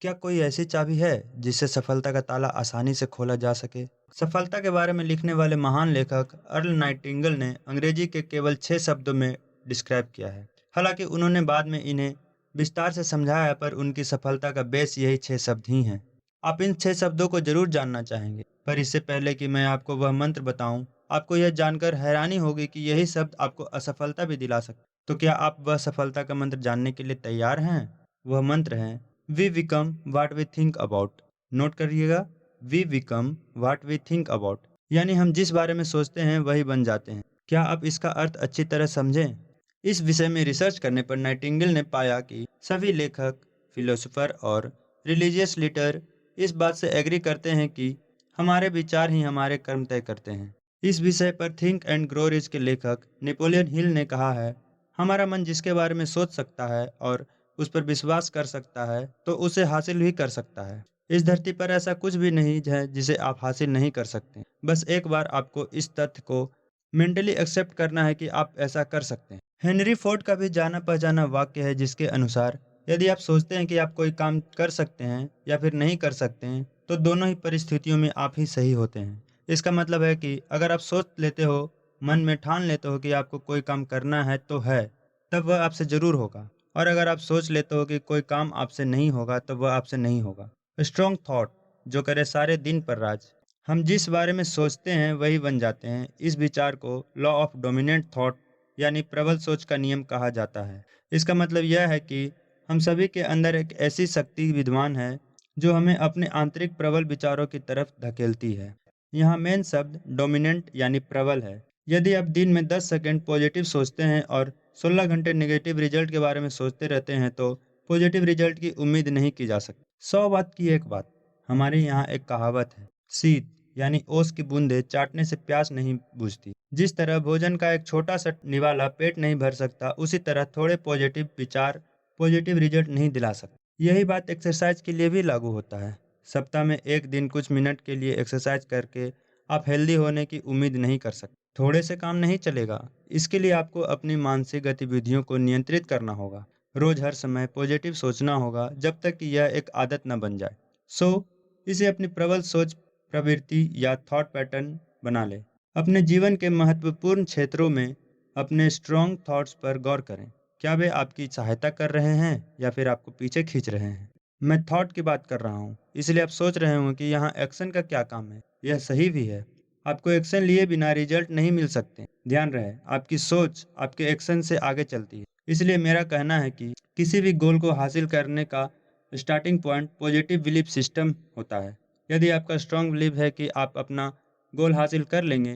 क्या कोई ऐसी चाबी है जिससे सफलता का ताला आसानी से खोला जा सके? सफलता के बारे में लिखने वाले महान लेखक अर्ल नाइटिंगेल ने अंग्रेजी के केवल 6 शब्दों में डिस्क्राइब किया है। हालांकि उन्होंने बाद में इन्हें विस्तार से समझाया, पर उनकी सफलता का बेस यही 6 शब्द ही हैं। आप इन 6 शब्दों को जरूर जानना चाहेंगे, पर इससे पहले कि मैं आपको वह मंत्र बताऊं, आपको यह जानकर हैरानी होगी कि यही शब्द आपको असफलता भी दिला सकते। तो क्या आप वह सफलता का मंत्र जानने के लिए तैयार हैं? वह मंत्र है, we become what we think about. Note करिएगा, we become what we think about, यानी हम जिस बारे में सोचते हैं वही बन जाते हैं। क्या आप इसका अर्थ अच्छी तरह समझें? इस विषय में रिसर्च करने पर नाइटिंगेल ने पाया कि सभी लेखक, फिलोसोफर और रिलीजियस लीडर इस बात से एग्री करते हैं कि हमारे विचार ही हमारे कर्म तय करते हैं। इस विषय पर थिंक एंड ग्रो रिच के लेखक नेपोलियन हिल ने कहा है, हमारा मन जिसके बारे में सोच सकता है और उस पर विश्वास कर सकता है तो उसे हासिल भी कर सकता है। इस धरती पर ऐसा कुछ भी नहीं है जिसे आप हासिल नहीं कर सकते। बस एक बार आपको इस तथ्य को मेंटली एक्सेप्ट करना है कि आप ऐसा कर सकते हैं। हेनरी फोर्ड का भी जाना पहचाना वाक्य है जिसके अनुसार यदि आप सोचते हैं कि आप कोई काम कर सकते हैं या फिर नहीं कर सकते हैं, तो दोनों ही परिस्थितियों में आप ही सही होते हैं। इसका मतलब है कि अगर आप सोच लेते हो, मन में ठान लेते हो कि आपको कोई काम करना है तो है, तब वह आपसे जरूर होगा। और अगर आप सोच लेते हो कि कोई काम आपसे नहीं होगा तो वह आपसे नहीं होगा। स्ट्रॉन्ग थॉट जो करे सारे दिन पर राज। हम जिस बारे में सोचते हैं वही बन जाते हैं। इस विचार को लॉ ऑफ डोमिनेंट थॉट यानी प्रबल सोच का नियम कहा जाता है। इसका मतलब यह है कि हम सभी के अंदर एक ऐसी शक्ति विद्यमान है जो हमें अपने आंतरिक प्रबल विचारों की तरफ धकेलती है। यहाँ मेन शब्द डोमिनेंट यानी प्रबल है। यदि आप दिन में 10 सेकंड पॉजिटिव सोचते हैं और 16 घंटे नेगेटिव रिजल्ट के बारे में सोचते रहते हैं, तो पॉजिटिव रिजल्ट की उम्मीद नहीं की जा सकती। 100 बात की एक बात। हमारे यहाँ एक कहावत है, शीत यानी ओस की बूंदें चाटने से प्यास नहीं बुझती। जिस तरह भोजन का एक छोटा सा निवाला पेट नहीं भर सकता, उसी तरह थोड़े पॉजिटिव विचार पॉजिटिव रिजल्ट नहीं दिला सकते। यही बात एक्सरसाइज के लिए भी लागू होता है। सप्ताह में एक दिन कुछ मिनट के लिए एक्सरसाइज करके आप हेल्दी होने की उम्मीद नहीं कर सकते। थोड़े से काम नहीं चलेगा। इसके लिए आपको अपनी मानसिक गतिविधियों को नियंत्रित करना होगा। रोज हर समय पॉजिटिव सोचना होगा जब तक कि यह एक आदत न बन जाए। सो इसे अपनी प्रबल सोच प्रवृत्ति या थॉट पैटर्न बना ले। अपने जीवन के महत्वपूर्ण क्षेत्रों में अपने स्ट्रॉन्ग थॉट्स पर गौर करें। क्या वे आपकी सहायता कर रहे हैं या फिर आपको पीछे खींच रहे हैं? मैं थॉट की बात कर रहा हूँ, इसलिए आप सोच रहे होंगे कि यहाँ एक्शन का क्या काम है। यह सही भी है। आपको एक्शन लिए बिना रिजल्ट नहीं मिल सकते। ध्यान रहे, आपकी सोच आपके एक्शन से आगे चलती है। इसलिए मेरा कहना है कि किसी भी गोल को हासिल करने का starting point positive belief system होता है। यदि आपका स्ट्रांग बिलीफ है कि आप अपना गोल हासिल कर लेंगे,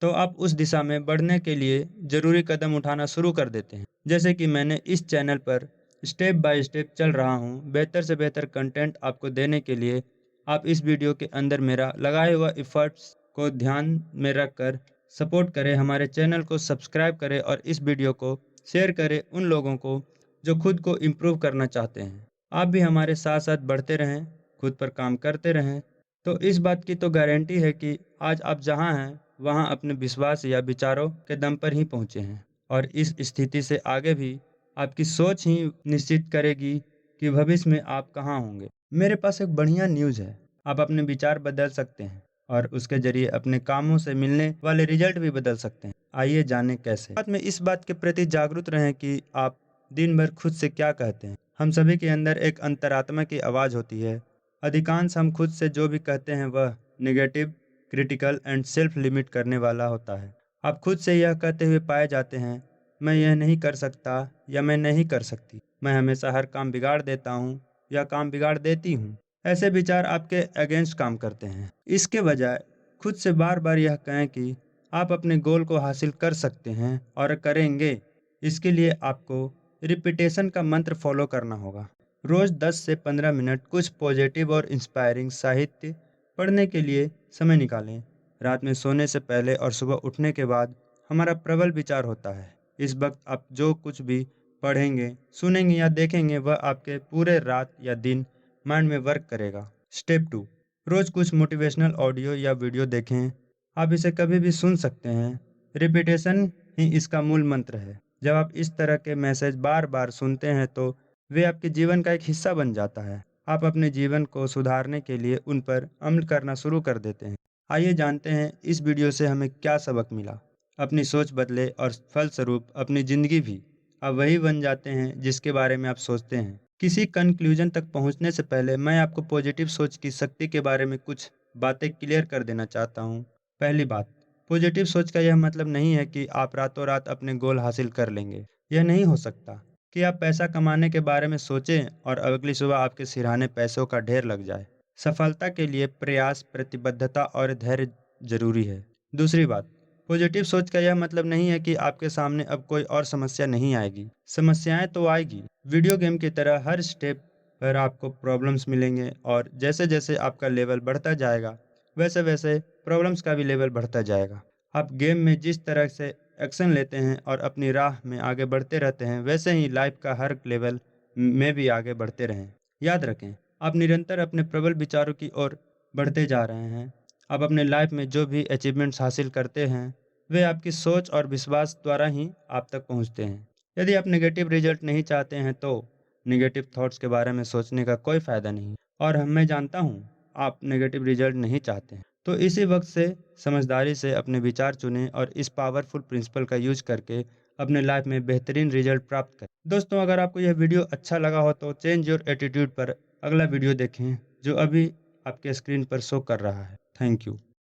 तो आप उस दिशा में बढ़ने के लिए ज़रूरी कदम उठाना शुरू कर देते हैं। जैसे कि मैंने इस चैनल पर स्टेप बाय स्टेप चल रहा हूँ, बेहतर से बेहतर कंटेंट आपको देने के लिए। आप इस वीडियो के अंदर मेरा लगाए हुआ एफर्ट्स को ध्यान में रखकर सपोर्ट करें, हमारे चैनल को सब्सक्राइब करें और इस वीडियो को शेयर करें उन लोगों को जो खुद को इम्प्रूव करना चाहते हैं। आप भी हमारे साथ साथ बढ़ते रहें, खुद पर काम करते रहें। तो इस बात की तो गारंटी है कि आज आप जहाँ हैं वहाँ अपने विश्वास या विचारों के दम पर ही पहुँचे हैं। और इस स्थिति से आगे भी आपकी सोच ही निश्चित करेगी कि भविष्य में आप कहाँ होंगे। मेरे पास एक बढ़िया न्यूज़ है, आप अपने विचार बदल सकते हैं और उसके जरिए अपने कामों से मिलने वाले रिजल्ट भी बदल सकते हैं। आइए जानें कैसे। बाद में इस बात के प्रति जागरूक रहें कि आप दिन भर खुद से क्या कहते हैं। हम सभी के अंदर एक अंतरात्मा की आवाज़ होती है। अधिकांश हम खुद से जो भी कहते हैं वह negative, critical and self limit करने वाला होता है। आप खुद से यह कहते हुए पाए जाते हैं, मैं यह नहीं कर सकता या मैं नहीं कर सकती, मैं हमेशा हर काम बिगाड़ देता हूँ या काम बिगाड़ देती हूँ। ऐसे विचार आपके अगेंस्ट काम करते हैं। इसके बजाय खुद से बार बार यह कहें कि आप अपने गोल को हासिल कर सकते हैं और करेंगे। इसके लिए आपको रिपीटेशन का मंत्र फॉलो करना होगा। रोज़ 10 से 15 मिनट कुछ पॉजिटिव और इंस्पायरिंग साहित्य पढ़ने के लिए समय निकालें। रात में सोने से पहले और सुबह उठने के बाद हमारा प्रबल विचार होता है। इस वक्त आप जो कुछ भी पढ़ेंगे, सुनेंगे या देखेंगे वह आपके पूरे रात या दिन माइंड में वर्क करेगा। स्टेप 2, रोज़ कुछ मोटिवेशनल ऑडियो या वीडियो देखें। आप इसे कभी भी सुन सकते हैं। रिपीटेशन ही इसका मूल मंत्र है। जब आप इस तरह के मैसेज बार बार सुनते हैं तो वे आपके जीवन का एक हिस्सा बन जाता है। आप अपने जीवन को सुधारने के लिए उन पर अमल करना शुरू कर देते हैं। आइए जानते हैं इस वीडियो से हमें क्या सबक मिला। अपनी सोच बदले और फलस्वरूप अपनी ज़िंदगी भी आप वही बन जाते हैं जिसके बारे में आप सोचते हैं। किसी कंक्लूजन तक पहुंचने से पहले मैं आपको पॉजिटिव सोच की शक्ति के बारे में कुछ बातें क्लियर कर देना चाहता हूं। पहली बात, पॉजिटिव सोच का यह मतलब नहीं है कि आप रातों रात अपने गोल हासिल कर लेंगे। यह नहीं हो सकता कि आप पैसा कमाने के बारे में सोचें और अगली सुबह आपके सिरहाने पैसों का ढेर लग जाए। सफलता के लिए प्रयास, प्रतिबद्धता और धैर्य जरूरी है। दूसरी बात, पॉजिटिव सोच का यह मतलब नहीं है कि आपके सामने अब कोई और समस्या नहीं आएगी। समस्याएं तो आएगी। वीडियो गेम की तरह हर स्टेप पर आपको प्रॉब्लम्स मिलेंगे और जैसे जैसे आपका लेवल बढ़ता जाएगा वैसे वैसे प्रॉब्लम्स का भी लेवल बढ़ता जाएगा। आप गेम में जिस तरह से एक्शन लेते हैं और अपनी राह में आगे बढ़ते रहते हैं वैसे ही लाइफ का हर लेवल में भी आगे बढ़ते रहें। याद रखें, आप निरंतर अपने प्रबल विचारों की ओर बढ़ते जा रहे हैं। आप अपने लाइफ में जो भी अचीवमेंट्स हासिल करते हैं वे आपकी सोच और विश्वास द्वारा ही आप तक पहुंचते हैं। यदि आप नेगेटिव रिजल्ट नहीं चाहते हैं तो नेगेटिव थॉट्स के बारे में सोचने का कोई फ़ायदा नहीं। और मैं जानता हूँ आप नेगेटिव रिजल्ट नहीं चाहते हैं। तो इसी वक्त से समझदारी से अपने विचार चुनें और इस पावरफुल प्रिंसिपल का यूज करके अपने लाइफ में बेहतरीन रिजल्ट प्राप्त करें। दोस्तों, अगर आपको यह वीडियो अच्छा लगा हो तो चेंज योर एटीट्यूड पर अगला वीडियो देखें जो अभी आपके स्क्रीन पर शो कर रहा है। Thank you.